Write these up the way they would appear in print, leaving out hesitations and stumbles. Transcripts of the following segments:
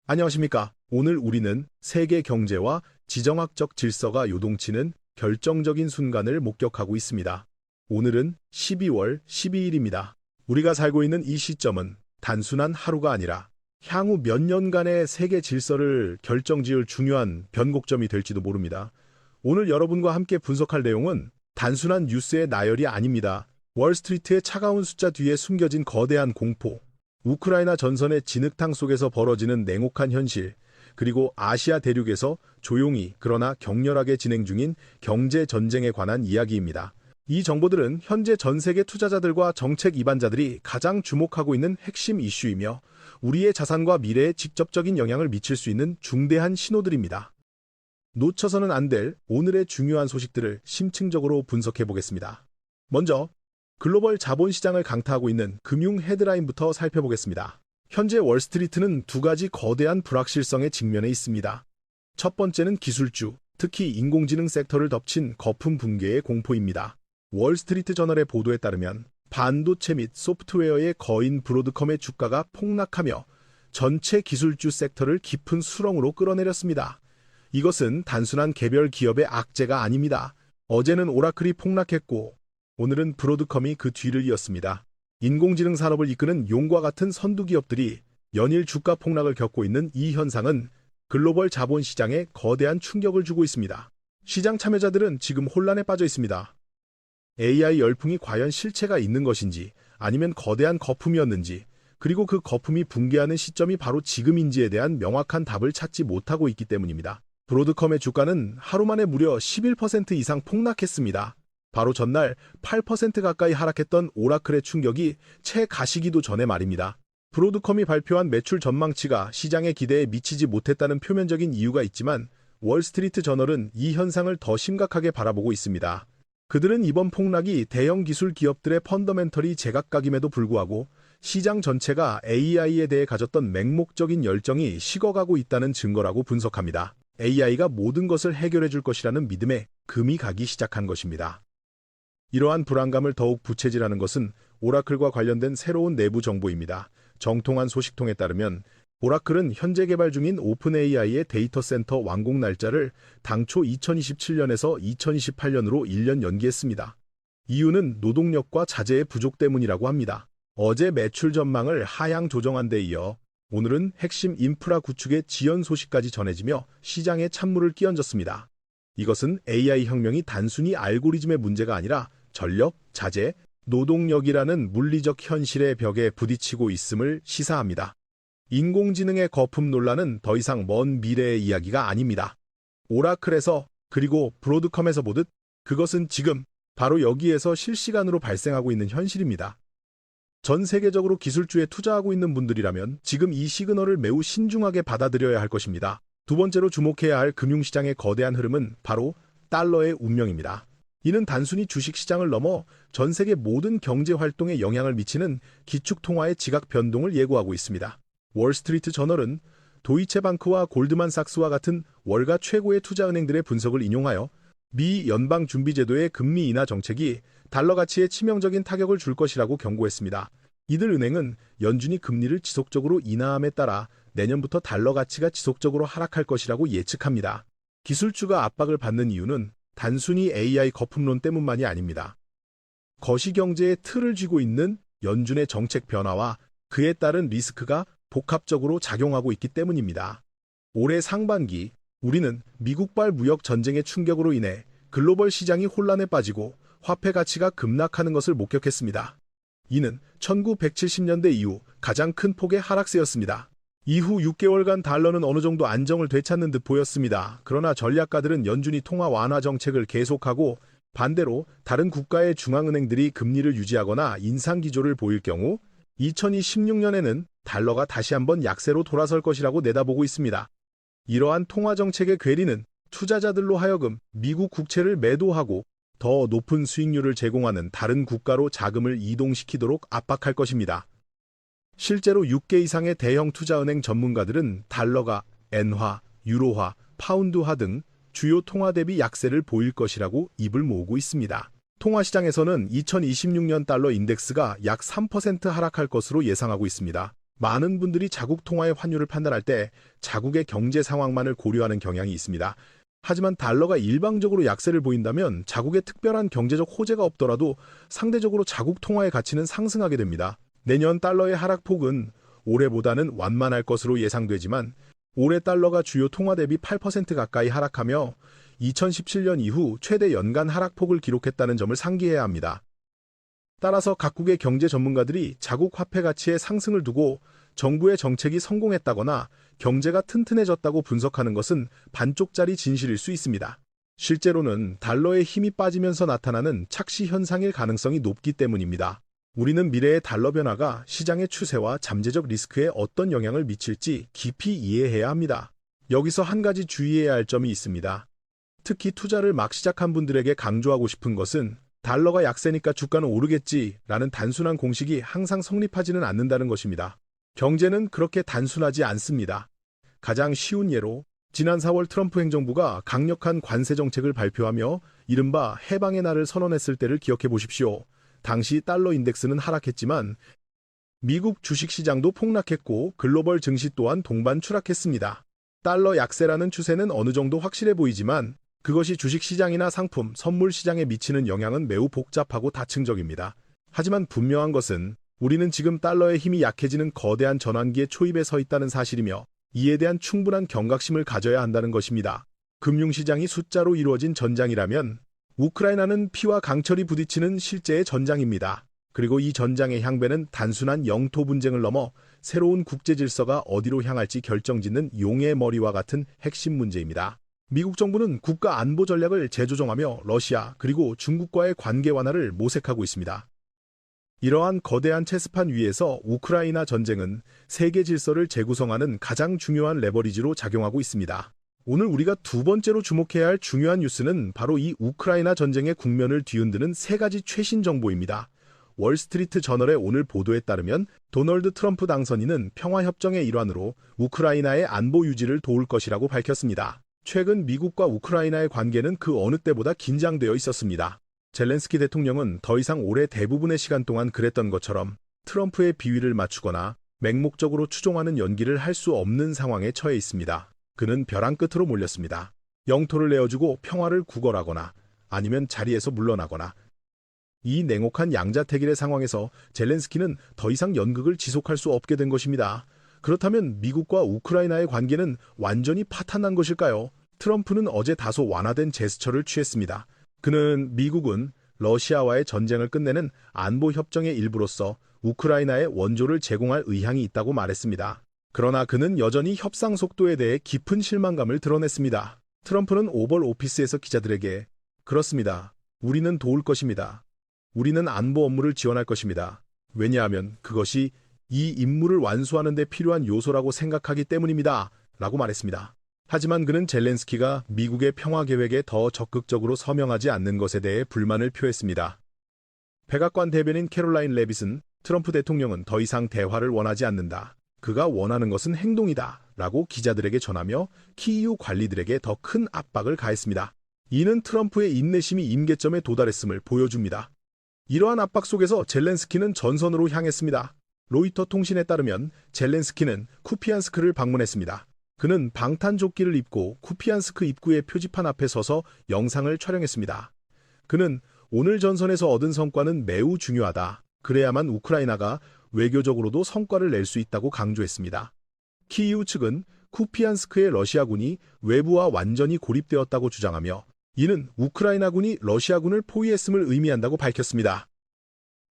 안녕하십니까. 오늘 우리는 세계 경제와 지정학적 질서가 요동치는 결정적인 순간을 목격하고 있습니다. 오늘은 12월 12일입니다. 우리가 살고 있는 이 시점은 단순한 하루가 아니라 향후 몇 년간의 세계 질서를 결정지을 중요한 변곡점이 될지도 모릅니다. 오늘 여러분과 함께 분석할 내용은 단순한 뉴스의 나열이 아닙니다. 월스트리트의 차가운 숫자 뒤에 숨겨진 거대한 공포, 우크라이나 전선의 진흙탕 속에서 벌어지는 냉혹한 현실, 그리고 아시아 대륙에서 조용히 그러나 격렬하게 진행 중인 경제 전쟁에 관한 이야기입니다. 이 정보들은 현재 전 세계 투자자들과 정책 입안자들이 가장 주목하고 있는 핵심 이슈이며 우리의 자산과 미래에 직접적인 영향을 미칠 수 있는 중대한 신호들입니다. 놓쳐서는 안 될 오늘의 중요한 소식들을 심층적으로 분석해 보겠습니다. 먼저 글로벌 자본시장을 강타하고 있는 금융 헤드라인부터 살펴보겠습니다. 현재 월스트리트는 두 가지 거대한 불확실성에 직면해 있습니다. 첫 번째는 기술주, 특히 인공지능 섹터를 덮친 거품 붕괴의 공포입니다. 월스트리트 저널의 보도에 따르면 반도체 및 소프트웨어의 거인 브로드컴의 주가가 폭락하며 전체 기술주 섹터를 깊은 수렁으로 끌어내렸습니다. 이것은 단순한 개별 기업의 악재가 아닙니다. 어제는 오라클이 폭락했고 오늘은 브로드컴이 그 뒤를 이었습니다. 인공지능 산업을 이끄는 용과 같은 선두 기업들이 연일 주가 폭락을 겪고 있는 이 현상은 글로벌 자본시장에 거대한 충격을 주고 있습니다. 시장 참여자들은 지금 혼란에 빠져 있습니다. AI 열풍이 과연 실체가 있는 것인지 아니면 거대한 거품이었는지, 그리고 그 거품이 붕괴하는 시점이 바로 지금인지에 대한 명확한 답을 찾지 못하고 있기 때문입니다. 브로드컴의 주가는 하루 만에 무려 11% 이상 폭락했습니다. 바로 전날 8% 가까이 하락했던 오라클의 충격이 채 가시기도 전에 말입니다. 브로드컴이 발표한 매출 전망치가 시장의 기대에 미치지 못했다는 표면적인 이유가 있지만 월스트리트 저널은 이 현상을 더 심각하게 바라보고 있습니다. 그들은 이번 폭락이 대형 기술 기업들의 펀더멘털이 제각각임에도 불구하고 시장 전체가 AI에 대해 가졌던 맹목적인 열정이 식어가고 있다는 증거라고 분석합니다. AI가 모든 것을 해결해 줄 것이라는 믿음에 금이 가기 시작한 것입니다. 이러한 불안감을 더욱 부채질하는 것은 오라클과 관련된 새로운 내부 정보입니다. 정통한 소식통에 따르면 오라클은 현재 개발 중인 오픈 AI의 데이터 센터 완공 날짜를 당초 2027년에서 2028년으로 1년 연기했습니다. 이유는 노동력과 자재의 부족 때문이라고 합니다. 어제 매출 전망을 하향 조정한 데 이어 오늘은 핵심 인프라 구축의 지연 소식까지 전해지며 시장에 찬물을 끼얹었습니다. 이것은 AI 혁명이 단순히 알고리즘의 문제가 아니라 전력, 자재, 노동력이라는 물리적 현실의 벽에 부딪히고 있음을 시사합니다. 인공지능의 거품 논란은 더 이상 먼 미래의 이야기가 아닙니다. 오라클에서 그리고 브로드컴에서 보듯 그것은 지금 바로 여기에서 실시간으로 발생하고 있는 현실입니다. 전 세계적으로 기술주에 투자하고 있는 분들이라면 지금 이 시그널을 매우 신중하게 받아들여야 할 것입니다. 두 번째로 주목해야 할 금융시장의 거대한 흐름은 바로 달러의 운명입니다. 이는 단순히 주식시장을 넘어 전 세계 모든 경제활동에 영향을 미치는 기축통화의 지각 변동을 예고하고 있습니다. 월스트리트 저널은 도이체방크와 골드만삭스와 같은 월가 최고의 투자은행들의 분석을 인용하여 미 연방준비제도의 금리 인하 정책이 달러 가치에 치명적인 타격을 줄 것이라고 경고했습니다. 이들 은행은 연준이 금리를 지속적으로 인하함에 따라 내년부터 달러 가치가 지속적으로 하락할 것이라고 예측합니다. 기술주가 압박을 받는 이유는 단순히 AI 거품론 때문만이 아닙니다. 거시경제의 틀을 쥐고 있는 연준의 정책 변화와 그에 따른 리스크가 복합적으로 작용하고 있기 때문입니다. 올해 상반기 우리는 미국발 무역 전쟁의 충격으로 인해 글로벌 시장이 혼란에 빠지고 화폐 가치가 급락하는 것을 목격했습니다. 이는 1970년대 이후 가장 큰 폭의 하락세였습니다. 이후 6개월간 달러는 어느 정도 안정을 되찾는 듯 보였습니다. 그러나 전략가들은 연준이 통화 완화 정책을 계속하고 반대로 다른 국가의 중앙은행들이 금리를 유지하거나 인상 기조를 보일 경우 2026년에는 달러가 다시 한번 약세로 돌아설 것이라고 내다보고 있습니다. 이러한 통화 정책의 괴리는 투자자들로 하여금 미국 국채를 매도하고 더 높은 수익률을 제공하는 다른 국가로 자금을 이동시키도록 압박할 것입니다. 실제로 6개 이상의 대형 투자은행 전문가들은 달러가 엔화, 유로화, 파운드화 등 주요 통화 대비 약세를 보일 것이라고 입을 모으고 있습니다. 통화시장에서는 2026년 달러 인덱스가 약 3% 하락할 것으로 예상하고 있습니다. 많은 분들이 자국 통화의 환율을 판단할 때 자국의 경제 상황만을 고려하는 경향이 있습니다. 하지만 달러가 일방적으로 약세를 보인다면 자국의 특별한 경제적 호재가 없더라도 상대적으로 자국 통화의 가치는 상승하게 됩니다. 내년 달러의 하락폭은 올해보다는 완만할 것으로 예상되지만 올해 달러가 주요 통화 대비 8% 가까이 하락하며 2017년 이후 최대 연간 하락폭을 기록했다는 점을 상기해야 합니다. 따라서 각국의 경제 전문가들이 자국 화폐 가치의 상승을 두고 정부의 정책이 성공했다거나 경제가 튼튼해졌다고 분석하는 것은 반쪽짜리 진실일 수 있습니다. 실제로는 달러의 힘이 빠지면서 나타나는 착시 현상일 가능성이 높기 때문입니다. 우리는 미래의 달러 변화가 시장의 추세와 잠재적 리스크에 어떤 영향을 미칠지 깊이 이해해야 합니다. 여기서 한 가지 주의해야 할 점이 있습니다. 특히 투자를 막 시작한 분들에게 강조하고 싶은 것은 달러가 약세니까 주가는 오르겠지라는 단순한 공식이 항상 성립하지는 않는다는 것입니다. 경제는 그렇게 단순하지 않습니다. 가장 쉬운 예로 지난 4월 트럼프 행정부가 강력한 관세 정책을 발표하며 이른바 해방의 날을 선언했을 때를 기억해 보십시오. 당시 달러 인덱스는 하락했지만 미국 주식시장도 폭락했고 글로벌 증시 또한 동반 추락했습니다. 달러 약세라는 추세는 어느 정도 확실해 보이지만 그것이 주식시장이나 상품, 선물 시장에 미치는 영향은 매우 복잡하고 다층적입니다. 하지만 분명한 것은 우리는 지금 달러의 힘이 약해지는 거대한 전환기의 초입에 서 있다는 사실이며 이에 대한 충분한 경각심을 가져야 한다는 것입니다. 금융시장이 숫자로 이루어진 전장이라면 우크라이나는 피와 강철이 부딪히는 실제의 전장입니다. 그리고 이 전장의 향배는 단순한 영토 분쟁을 넘어 새로운 국제 질서가 어디로 향할지 결정짓는 용의 머리와 같은 핵심 문제입니다. 미국 정부는 국가 안보 전략을 재조정하며 러시아 그리고 중국과의 관계 완화를 모색하고 있습니다. 이러한 거대한 체스판 위에서 우크라이나 전쟁은 세계 질서를 재구성하는 가장 중요한 레버리지로 작용하고 있습니다. 오늘 우리가 두 번째로 주목해야 할 중요한 뉴스는 바로 이 우크라이나 전쟁의 국면을 뒤흔드는 세 가지 최신 정보입니다. 월스트리트 저널의 오늘 보도에 따르면 도널드 트럼프 당선인은 평화협정의 일환으로 우크라이나의 안보 유지를 도울 것이라고 밝혔습니다. 최근 미국과 우크라이나의 관계는 그 어느 때보다 긴장되어 있었습니다. 젤렌스키 대통령은 더 이상 올해 대부분의 시간 동안 그랬던 것처럼 트럼프의 비위를 맞추거나 맹목적으로 추종하는 연기를 할 수 없는 상황에 처해 있습니다. 그는 벼랑 끝으로 몰렸습니다. 영토를 내어주고 평화를 구걸하거나 아니면 자리에서 물러나거나. 이 냉혹한 양자택일의 상황에서 젤렌스키는 더 이상 연극을 지속할 수 없게 된 것입니다. 그렇다면 미국과 우크라이나의 관계는 완전히 파탄난 것일까요? 트럼프는 어제 다소 완화된 제스처를 취했습니다. 그는 미국은 러시아와의 전쟁을 끝내는 안보 협정의 일부로서 우크라이나에 원조를 제공할 의향이 있다고 말했습니다. 그러나 그는 여전히 협상 속도에 대해 깊은 실망감을 드러냈습니다. 트럼프는 오벌 오피스에서 기자들에게 그렇습니다. 우리는 도울 것입니다. 우리는 안보 업무를 지원할 것입니다. 왜냐하면 그것이 이 임무를 완수하는 데 필요한 요소라고 생각하기 때문입니다. 라고 말했습니다. 하지만 그는 젤렌스키가 미국의 평화 계획에 더 적극적으로 서명하지 않는 것에 대해 불만을 표했습니다. 백악관 대변인 캐롤라인 레빗은 트럼프 대통령은 더 이상 대화를 원하지 않는다. 그가 원하는 것은 행동이다. 라고 기자들에게 전하며 키이우 관리들에게 더 큰 압박을 가했습니다. 이는 트럼프의 인내심이 임계점에 도달했음을 보여줍니다. 이러한 압박 속에서 젤렌스키는 전선으로 향했습니다. 로이터 통신에 따르면 젤렌스키는 쿠피안스크를 방문했습니다. 그는 방탄조끼를 입고 쿠피안스크 입구의 표지판 앞에 서서 영상을 촬영했습니다. 그는 오늘 전선에서 얻은 성과는 매우 중요하다. 그래야만 우크라이나가 외교적으로도 성과를 낼 수 있다고 강조했습니다. 키이우 측은 쿠피안스크의 러시아군이 외부와 완전히 고립되었다고 주장하며 이는 우크라이나군이 러시아군을 포위했음을 의미한다고 밝혔습니다.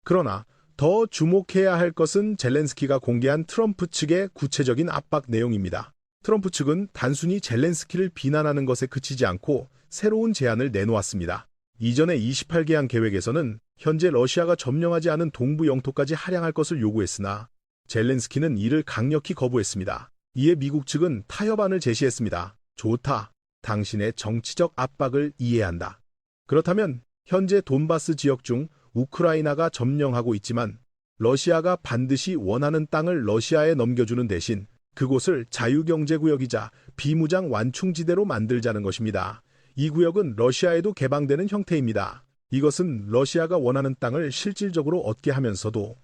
그러나 더 주목해야 할 것은 젤렌스키가 공개한 트럼프 측의 구체적인 압박 내용입니다. 트럼프 측은 단순히 젤렌스키를 비난하는 것에 그치지 않고 새로운 제안을 내놓았습니다. 이전의 28개항 계획에서는 현재 러시아가 점령하지 않은 동부 영토까지 할양할 것을 요구했으나 젤렌스키는 이를 강력히 거부했습니다. 이에 미국 측은 타협안을 제시했습니다. 좋다. 당신의 정치적 압박을 이해한다. 그렇다면 현재 돈바스 지역 중 우크라이나가 점령하고 있지만 러시아가 반드시 원하는 땅을 러시아에 넘겨주는 대신 그곳을 자유경제구역이자 비무장 완충지대로 만들자는 것입니다. 이 구역은 러시아에도 개방되는 형태입니다. 이것은 러시아가 원하는 땅을 실질적으로 얻게 하면서도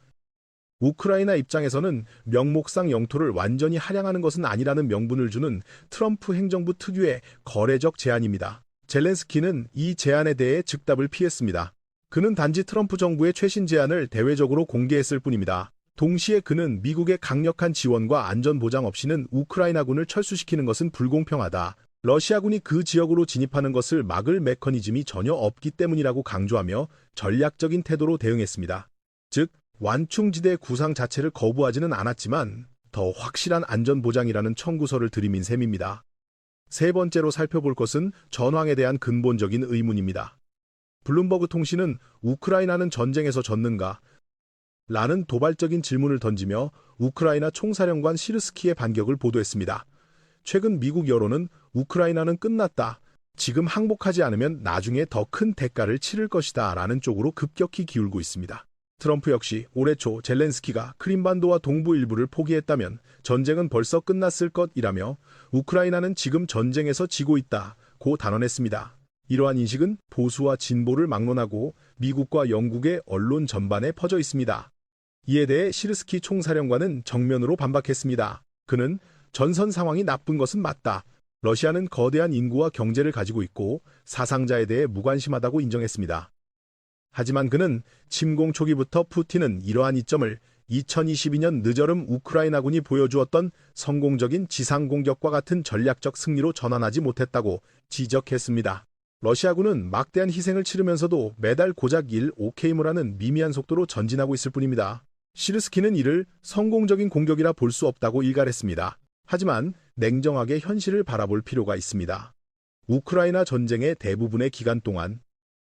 우크라이나 입장에서는 명목상 영토를 완전히 할양하는 것은 아니라는 명분을 주는 트럼프 행정부 특유의 거래적 제안입니다. 젤렌스키는 이 제안에 대해 즉답을 피했습니다. 그는 단지 트럼프 정부의 최신 제안을 대외적으로 공개했을 뿐입니다. 동시에 그는 미국의 강력한 지원과 안전 보장 없이는 우크라이나군을 철수시키는 것은 불공평하다. 러시아군이 그 지역으로 진입하는 것을 막을 메커니즘이 전혀 없기 때문이라고 강조하며 전략적인 태도로 대응했습니다. 즉, 완충지대 구상 자체를 거부하지는 않았지만 더 확실한 안전보장이라는 청구서를 들이민 셈입니다. 세 번째로 살펴볼 것은 전황에 대한 근본적인 의문입니다. 블룸버그 통신은 우크라이나는 전쟁에서 졌는가? 라는 도발적인 질문을 던지며 우크라이나 총사령관 시르스키의 반격을 보도했습니다. 최근 미국 여론은 우크라이나는 끝났다. 지금 항복하지 않으면 나중에 더 큰 대가를 치를 것이다. 라는 쪽으로 급격히 기울고 있습니다. 트럼프 역시 올해 초 젤렌스키가 크림반도와 동부 일부를 포기했다면 전쟁은 벌써 끝났을 것이라며 우크라이나는 지금 전쟁에서 지고 있다고 단언했습니다. 이러한 인식은 보수와 진보를 막론하고 미국과 영국의 언론 전반에 퍼져 있습니다. 이에 대해 시르스키 총사령관은 정면으로 반박했습니다. 그는 전선 상황이 나쁜 것은 맞다. 러시아는 거대한 인구와 경제를 가지고 있고 사상자에 대해 무관심하다고 인정했습니다. 하지만 그는 침공 초기부터 푸틴은 이러한 이점을 2022년 늦여름 우크라이나군이 보여주었던 성공적인 지상공격과 같은 전략적 승리로 전환하지 못했다고 지적했습니다. 러시아군은 막대한 희생을 치르면서도 매달 고작 1.5km라는 미미한 속도로 전진하고 있을 뿐입니다. 시르스키는 이를 성공적인 공격이라 볼 수 없다고 일갈했습니다. 하지만 냉정하게 현실을 바라볼 필요가 있습니다. 우크라이나 전쟁의 대부분의 기간 동안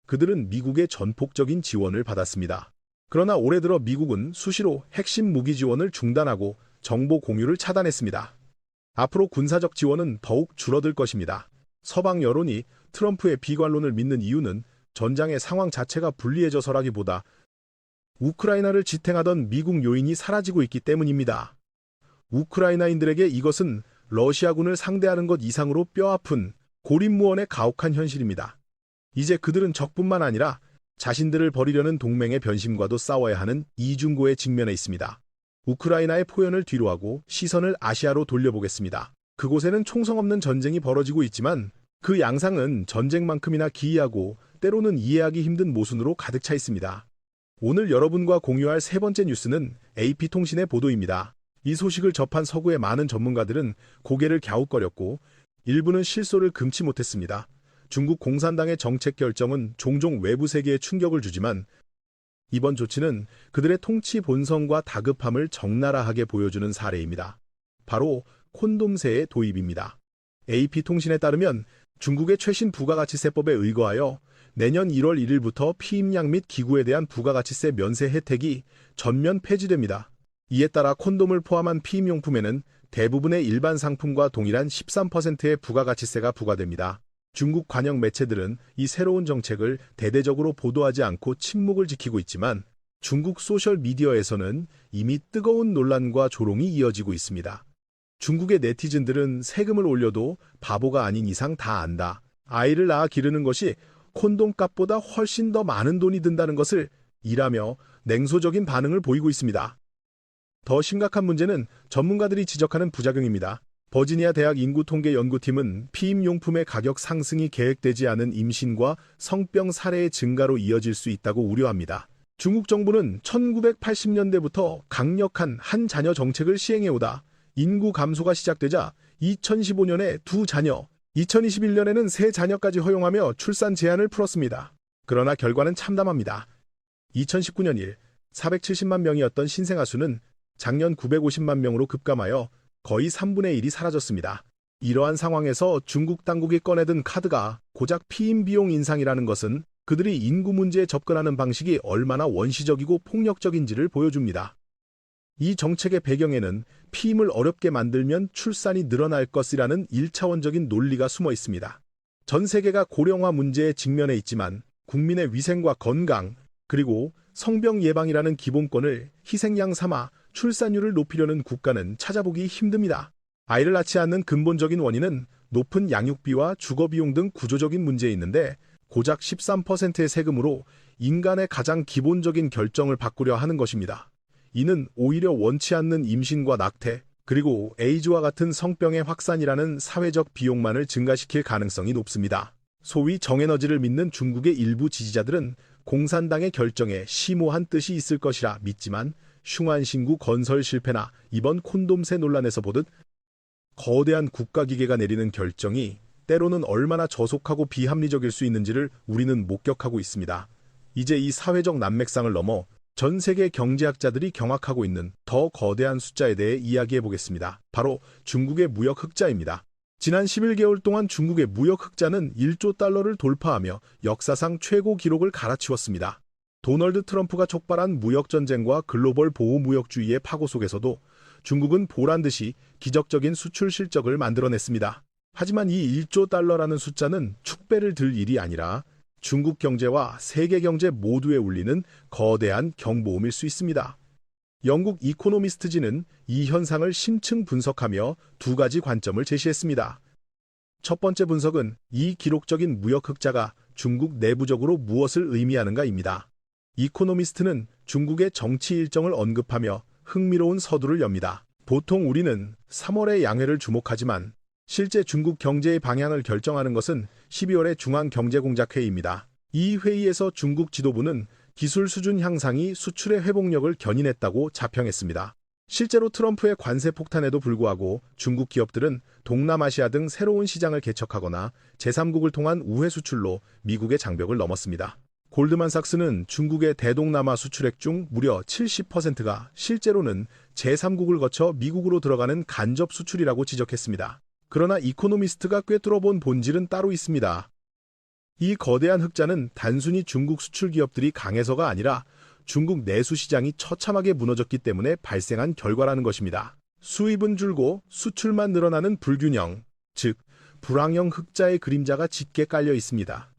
그들은 미국의 전폭적인 지원을 받았습니다. 그러나 올해 들어 미국은 수시로 핵심 무기 지원을 중단하고 정보 공유를 차단했습니다. 앞으로 군사적 지원은 더욱 줄어들 것입니다. 서방 여론이 트럼프의 비관론을 믿는 이유는 전장의 상황 자체가 불리해져서라기보다 우크라이나를 지탱하던 미국 요인이 사라지고 있기 때문입니다. 우크라이나인들에게 이것은 러시아군을 상대하는 것 이상으로 뼈아픈 고립무원의 가혹한 현실입니다. 이제 그들은 적뿐만 아니라 자신들을 버리려는 동맹의 변심과도 싸워야 하는 이중고에 직면해 있습니다. 우크라이나의 포연을 뒤로하고 시선을 아시아로 돌려보겠습니다. 그곳에는 총성 없는 전쟁이 벌어지고 있지만 그 양상은 전쟁만큼이나 기이하고 때로는 이해하기 힘든 모순으로 가득 차 있습니다. 오늘 여러분과 공유할 세 번째 뉴스는 AP통신의 보도입니다. 이 소식을 접한 서구의 많은 전문가들은 고개를 갸웃거렸고 일부는 실소를 금치 못했습니다. 중국 공산당의 정책 결정은 종종 외부 세계에 충격을 주지만 이번 조치는 그들의 통치 본성과 다급함을 적나라하게 보여주는 사례입니다. 바로 콘돔세의 도입입니다. AP통신에 따르면 중국의 최신 부가가치세법에 의거하여 내년 1월 1일부터 피임약 및 기구에 대한 부가가치세 면세 혜택이 전면 폐지됩니다. 이에 따라 콘돔을 포함한 피임용품에는 대부분의 일반 상품과 동일한 13%의 부가가치세가 부과됩니다. 중국 관영 매체들은 이 새로운 정책을 대대적으로 보도하지 않고 침묵을 지키고 있지만 중국 소셜미디어에서는 이미 뜨거운 논란과 조롱이 이어지고 있습니다. 중국의 네티즌들은 세금을 올려도 바보가 아닌 이상 다 안다. 아이를 낳아 기르는 것이 콘돔값보다 훨씬 더 많은 돈이 든다는 것을 일하며 냉소적인 반응을 보이고 있습니다. 더 심각한 문제는 전문가들이 지적하는 부작용입니다. 버지니아 대학 인구통계연구팀은 피임용품의 가격 상승이 계획되지 않은 임신과 성병 사례의 증가로 이어질 수 있다고 우려합니다. 중국 정부는 1980년대부터 강력한 한 자녀 정책을 시행해오다 인구 감소가 시작되자 2015년에 2자녀, 2021년에는 3자녀까지 허용하며 출산 제한을 풀었습니다. 그러나 결과는 참담합니다. 2019년 1, 470만 명이었던 신생아 수는 작년 950만 명으로 급감하여 거의 3분의 1이 사라졌습니다. 이러한 상황에서 중국 당국이 꺼내든 카드가 고작 피임 비용 인상이라는 것은 그들이 인구 문제에 접근하는 방식이 얼마나 원시적이고 폭력적인지를 보여줍니다. 이 정책의 배경에는 피임을 어렵게 만들면 출산이 늘어날 것이라는 1차원적인 논리가 숨어 있습니다. 전 세계가 고령화 문제에 직면해 있지만 국민의 위생과 건강, 그리고 성병 예방이라는 기본권을 희생양 삼아 출산율을 높이려는 국가는 찾아보기 힘듭니다. 아이를 낳지 않는 근본적인 원인은 높은 양육비와 주거비용 등 구조적인 문제에 있는데 고작 13%의 세금으로 인간의 가장 기본적인 결정을 바꾸려 하는 것입니다. 이는 오히려 원치 않는 임신과 낙태, 그리고 에이즈와 같은 성병의 확산이라는 사회적 비용만을 증가시킬 가능성이 높습니다. 소위 정에너지를 믿는 중국의 일부 지지자들은 공산당의 결정에 심오한 뜻이 있을 것이라 믿지만 슝안신구 건설 실패나 이번 콘돔세 논란에서 보듯 거대한 국가기계가 내리는 결정이 때로는 얼마나 저속하고 비합리적일 수 있는지를 우리는 목격하고 있습니다. 이제 이 사회적 난맥상을 넘어 전 세계 경제학자들이 경악하고 있는 더 거대한 숫자에 대해 이야기해 보겠습니다. 바로 중국의 무역 흑자입니다. 지난 11개월 동안 중국의 무역 흑자는 1조 달러를 돌파하며 역사상 최고 기록을 갈아치웠습니다. 도널드 트럼프가 촉발한 무역전쟁과 글로벌 보호무역주의의 파고 속에서도 중국은 보란듯이 기적적인 수출 실적을 만들어냈습니다. 하지만 이 1조 달러라는 숫자는 축배를 들 일이 아니라 중국 경제와 세계 경제 모두에 울리는 거대한 경보음일 수 있습니다. 영국 이코노미스트지는 이 현상을 심층 분석하며 두 가지 관점을 제시했습니다. 첫 번째 분석은 이 기록적인 무역 흑자가 중국 내부적으로 무엇을 의미하는가입니다. 이코노미스트는 중국의 정치 일정을 언급하며 흥미로운 서두를 엽니다. 보통 우리는 3월의 양회를 주목하지만 실제 중국 경제의 방향을 결정하는 것은 12월의 중앙경제공작회의입니다. 이 회의에서 중국 지도부는 기술 수준 향상이 수출의 회복력을 견인했다고 자평했습니다. 실제로 트럼프의 관세 폭탄에도 불구하고 중국 기업들은 동남아시아 등 새로운 시장을 개척하거나 제3국을 통한 우회 수출로 미국의 장벽을 넘었습니다. 골드만삭스는 중국의 대동남아 수출액 중 무려 70%가 실제로는 제3국을 거쳐 미국으로 들어가는 간접 수출이라고 지적했습니다. 그러나 이코노미스트가 꿰뚫어본 본질은 따로 있습니다. 이 거대한 흑자는 단순히 중국 수출 기업들이 강해서가 아니라 중국 내수 시장이 처참하게 무너졌기 때문에 발생한 결과라는 것입니다. 수입은 줄고 수출만 늘어나는 불균형, 즉 불황형 흑자의 그림자가 짙게 깔려 있습니다.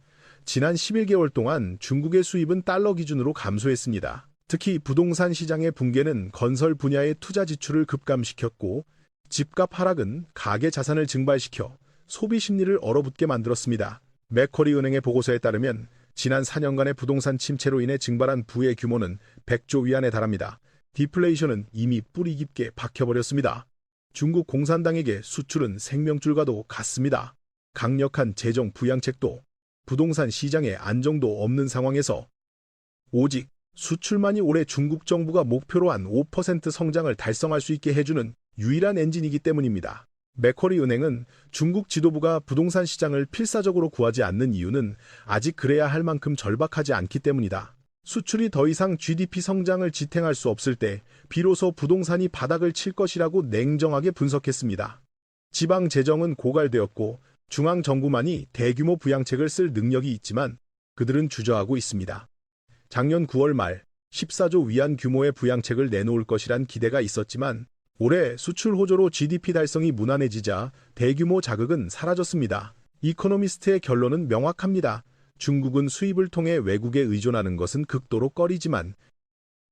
지난 11개월 동안 중국의 수입은 달러 기준으로 감소했습니다. 특히 부동산 시장의 붕괴는 건설 분야의 투자 지출을 급감시켰고 집값 하락은 가계 자산을 증발시켜 소비 심리를 얼어붙게 만들었습니다. 맥쿼리 은행의 보고서에 따르면 지난 4년간의 부동산 침체로 인해 증발한 부의 규모는 100조 위안에 달합니다. 디플레이션은 이미 뿌리 깊게 박혀버렸습니다. 중국 공산당에게 수출은 생명줄과도 같습니다. 강력한 재정 부양책도 부동산 시장의 안정도 없는 상황에서 오직 수출만이 올해 중국 정부가 목표로 한 5% 성장을 달성할 수 있게 해주는 유일한 엔진이기 때문입니다. 맥쿼리 은행은 중국 지도부가 부동산 시장을 필사적으로 구하지 않는 이유는 아직 그래야 할 만큼 절박하지 않기 때문이다. 수출이 더 이상 GDP 성장을 지탱할 수 없을 때 비로소 부동산이 바닥을 칠 것이라고 냉정하게 분석했습니다. 지방 재정은 고갈되었고 중앙정부만이 대규모 부양책을 쓸 능력이 있지만 그들은 주저하고 있습니다. 작년 9월 말 14조 위안 규모의 부양책을 내놓을 것이란 기대가 있었지만 올해 수출 호조로 GDP 달성이 무난해지자 대규모 자극은 사라졌습니다. 이코노미스트의 결론은 명확합니다. 중국은 수입을 통해 외국에 의존하는 것은 극도로 꺼리지만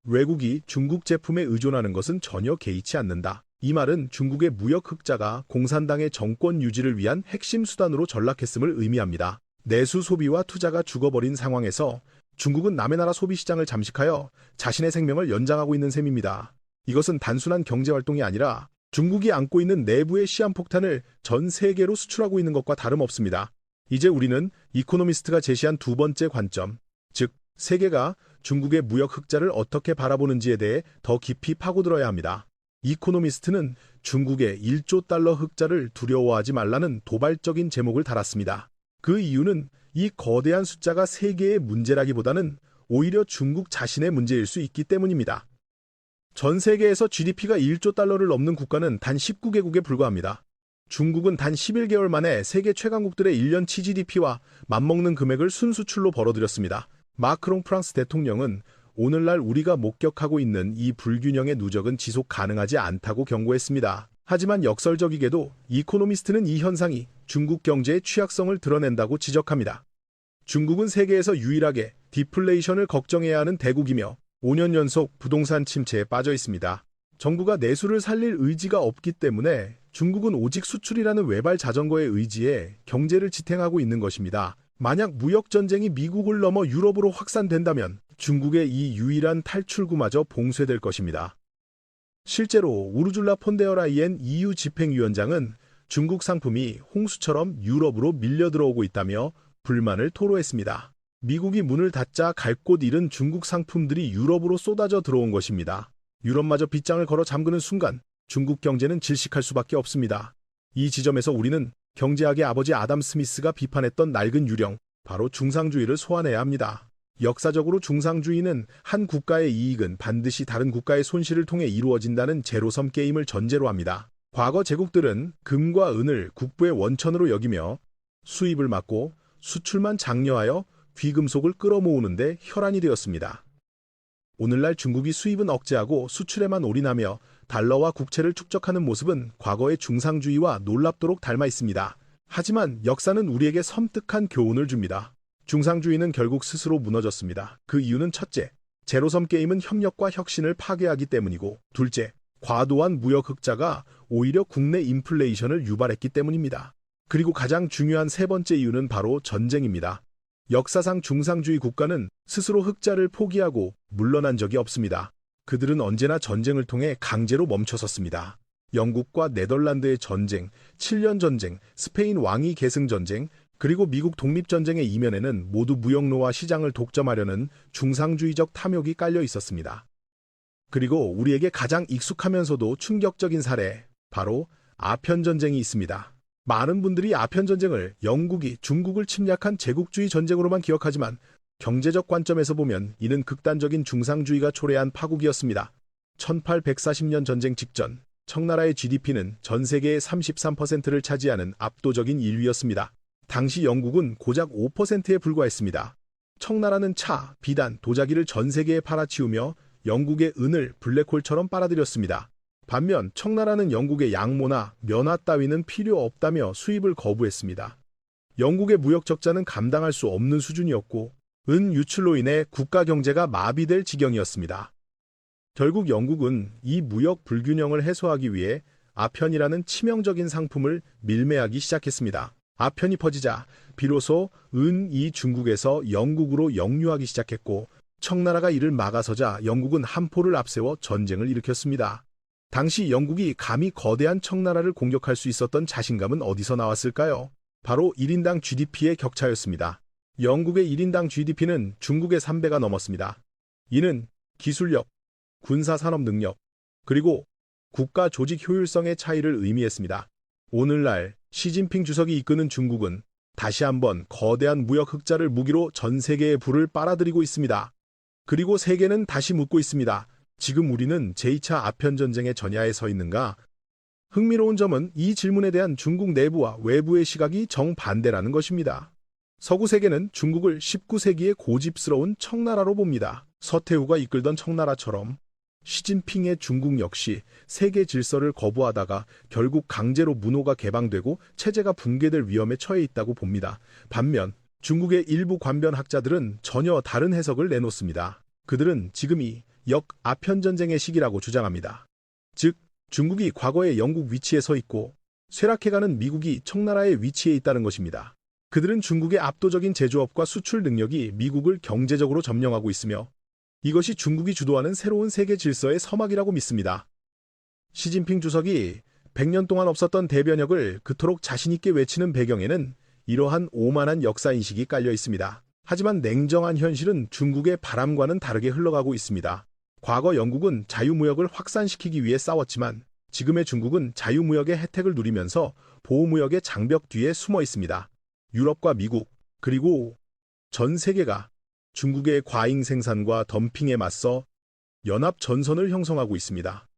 외국이 중국 제품에 의존하는 것은 전혀 개의치 않는다. 이 말은 중국의 무역 흑자가 공산당의 정권 유지를 위한 핵심 수단으로 전락했음을 의미합니다. 내수 소비와 투자가 죽어버린 상황에서 중국은 남의 나라 소비 시장을 잠식하여 자신의 생명을 연장하고 있는 셈입니다. 이것은 단순한 경제활동이 아니라 중국이 안고 있는 내부의 시한폭탄을 전 세계로 수출하고 있는 것과 다름없습니다. 이제 우리는 이코노미스트가 제시한 두 번째 관점, 즉 세계가 중국의 무역 흑자를 어떻게 바라보는지에 대해 더 깊이 파고들어야 합니다. 이코노미스트는 중국의 1조 달러 흑자를 두려워하지 말라는 도발적인 제목을 달았습니다. 그 이유는 이 거대한 숫자가 세계의 문제라기보다는 오히려 중국 자신의 문제일 수 있기 때문입니다. 전 세계에서 GDP가 1조 달러를 넘는 국가는 단 19개국에 불과합니다. 중국은 단 11개월 만에 세계 최강국들의 1년치 GDP와 맞먹는 금액을 순수출로 벌어들였습니다. 마크롱 프랑스 대통령은 오늘날 우리가 목격하고 있는 이 불균형의 누적은 지속 가능하지 않다고 경고했습니다. 하지만 역설적이게도 이코노미스트는 이 현상이 중국 경제의 취약성을 드러낸다고 지적합니다. 중국은 세계에서 유일하게 디플레이션을 걱정해야 하는 대국이며 5년 연속 부동산 침체에 빠져 있습니다. 정부가 내수를 살릴 의지가 없기 때문에 중국은 오직 수출이라는 외발 자전거의 의지에 경제를 지탱하고 있는 것입니다. 만약 무역전쟁이 미국을 넘어 유럽으로 확산된다면 중국의 이 유일한 탈출구마저 봉쇄될 것입니다. 실제로 우르줄라 폰데어라이엔 EU 집행위원장은 중국 상품이 홍수처럼 유럽으로 밀려 들어오고 있다며 불만을 토로했습니다. 미국이 문을 닫자 갈 곳 잃은 중국 상품들이 유럽으로 쏟아져 들어온 것입니다. 유럽마저 빗장을 걸어 잠그는 순간 중국 경제는 질식할 수밖에 없습니다. 이 지점에서 우리는 경제학의 아버지 아담 스미스가 비판했던 낡은 유령, 바로 중상주의를 소환해야 합니다. 역사적으로 중상주의는 한 국가의 이익은 반드시 다른 국가의 손실을 통해 이루어진다는 제로섬 게임을 전제로 합니다. 과거 제국들은 금과 은을 국부의 원천으로 여기며 수입을 막고 수출만 장려하여 귀금속을 끌어모으는 데 혈안이 되었습니다. 오늘날 중국이 수입은 억제하고 수출에만 올인하며 달러와 국채를 축적하는 모습은 과거의 중상주의와 놀랍도록 닮아 있습니다. 하지만 역사는 우리에게 섬뜩한 교훈을 줍니다. 중상주의는 결국 스스로 무너졌습니다. 그 이유는 첫째, 제로섬 게임은 협력과 혁신을 파괴하기 때문이고, 둘째, 과도한 무역 흑자가 오히려 국내 인플레이션을 유발했기 때문입니다. 그리고 가장 중요한 세 번째 이유는 바로 전쟁입니다. 역사상 중상주의 국가는 스스로 흑자를 포기하고 물러난 적이 없습니다. 그들은 언제나 전쟁을 통해 강제로 멈춰섰습니다. 영국과 네덜란드의 전쟁, 7년 전쟁, 스페인 왕위 계승 전쟁, 그리고 미국 독립전쟁의 이면에는 모두 무역로와 시장을 독점하려는 중상주의적 탐욕이 깔려 있었습니다. 그리고 우리에게 가장 익숙하면서도 충격적인 사례, 바로 아편전쟁이 있습니다. 많은 분들이 아편전쟁을 영국이 중국을 침략한 제국주의 전쟁으로만 기억하지만 경제적 관점에서 보면 이는 극단적인 중상주의가 초래한 파국이었습니다. 1840년 전쟁 직전, 청나라의 GDP는 전 세계의 33%를 차지하는 압도적인 1위였습니다. 당시 영국은 고작 5%에 불과했습니다. 청나라는 차, 비단, 도자기를 전 세계에 팔아치우며 영국의 은을 블랙홀처럼 빨아들였습니다. 반면 청나라는 영국의 양모나 면화 따위는 필요 없다며 수입을 거부했습니다. 영국의 무역 적자는 감당할 수 없는 수준이었고 은 유출로 인해 국가 경제가 마비될 지경이었습니다. 결국 영국은 이 무역 불균형을 해소하기 위해 아편이라는 치명적인 상품을 밀매하기 시작했습니다. 아편이 퍼지자 비로소 은이 중국에서 영국으로 역류하기 시작했고 청나라가 이를 막아서자 영국은 한포를 앞세워 전쟁을 일으켰습니다. 당시 영국이 감히 거대한 청나라를 공격할 수 있었던 자신감은 어디서 나왔을까요? 바로 1인당 GDP의 격차였습니다. 영국의 1인당 GDP는 중국의 3배가 넘었습니다. 이는 기술력, 군사산업 능력, 그리고 국가 조직 효율성의 차이를 의미했습니다. 오늘날 시진핑 주석이 이끄는 중국은 다시 한번 거대한 무역 흑자를 무기로 전 세계의 부를 빨아들이고 있습니다. 그리고 세계는 다시 묻고 있습니다. 지금 우리는 제2차 아편전쟁의 전야에 서 있는가? 흥미로운 점은 이 질문에 대한 중국 내부와 외부의 시각이 정반대라는 것입니다. 서구 세계는 중국을 19세기의 고집스러운 청나라로 봅니다. 서태후가 이끌던 청나라처럼 시진핑의 중국 역시 세계 질서를 거부하다가 결국 강제로 문호가 개방되고 체제가 붕괴될 위험에 처해 있다고 봅니다. 반면 중국의 일부 관변학자들은 전혀 다른 해석을 내놓습니다. 그들은 지금이 아편전쟁의 시기라고 주장합니다. 즉, 중국이 과거의 영국 위치에 서 있고 쇠락해가는 미국이 청나라의 위치에 있다는 것입니다. 그들은 중국의 압도적인 제조업과 수출 능력이 미국을 경제적으로 점령하고 있으며 이것이 중국이 주도하는 새로운 세계 질서의 서막이라고 믿습니다. 시진핑 주석이 100년 동안 없었던 대변역을 그토록 자신있게 외치는 배경에는 이러한 오만한 역사인식이 깔려 있습니다. 하지만 냉정한 현실은 중국의 바람과는 다르게 흘러가고 있습니다. 과거 영국은 자유무역을 확산시키기 위해 싸웠지만 지금의 중국은 자유무역의 혜택을 누리면서 보호무역의 장벽 뒤에 숨어 있습니다. 유럽과 미국, 그리고 전 세계가 중국의 과잉 생산과 덤핑에 맞서 연합 전선을 형성하고 있습니다.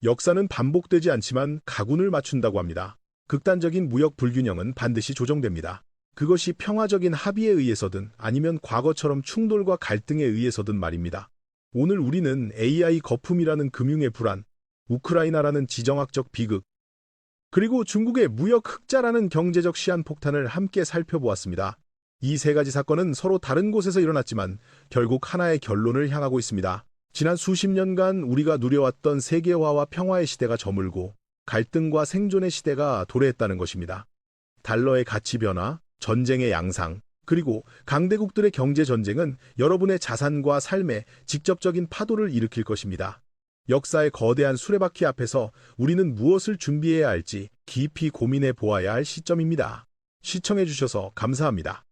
역사는 반복되지 않지만 가군을 맞춘다고 합니다. 극단적인 무역 불균형은 반드시 조정됩니다. 그것이 평화적인 합의에 의해서든 아니면 과거처럼 충돌과 갈등에 의해서든 말입니다. 오늘 우리는 AI 거품이라는 금융의 불안, 우크라이나라는 지정학적 비극, 그리고 중국의 무역 흑자라는 경제적 시한폭탄을 함께 살펴보았습니다. 이 세 가지 사건은 서로 다른 곳에서 일어났지만 결국 하나의 결론을 향하고 있습니다. 지난 수십 년간 우리가 누려왔던 세계화와 평화의 시대가 저물고 갈등과 생존의 시대가 도래했다는 것입니다. 달러의 가치 변화, 전쟁의 양상, 그리고 강대국들의 경제 전쟁은 여러분의 자산과 삶에 직접적인 파도를 일으킬 것입니다. 역사의 거대한 수레바퀴 앞에서 우리는 무엇을 준비해야 할지 깊이 고민해 보아야 할 시점입니다. 시청해 주셔서 감사합니다.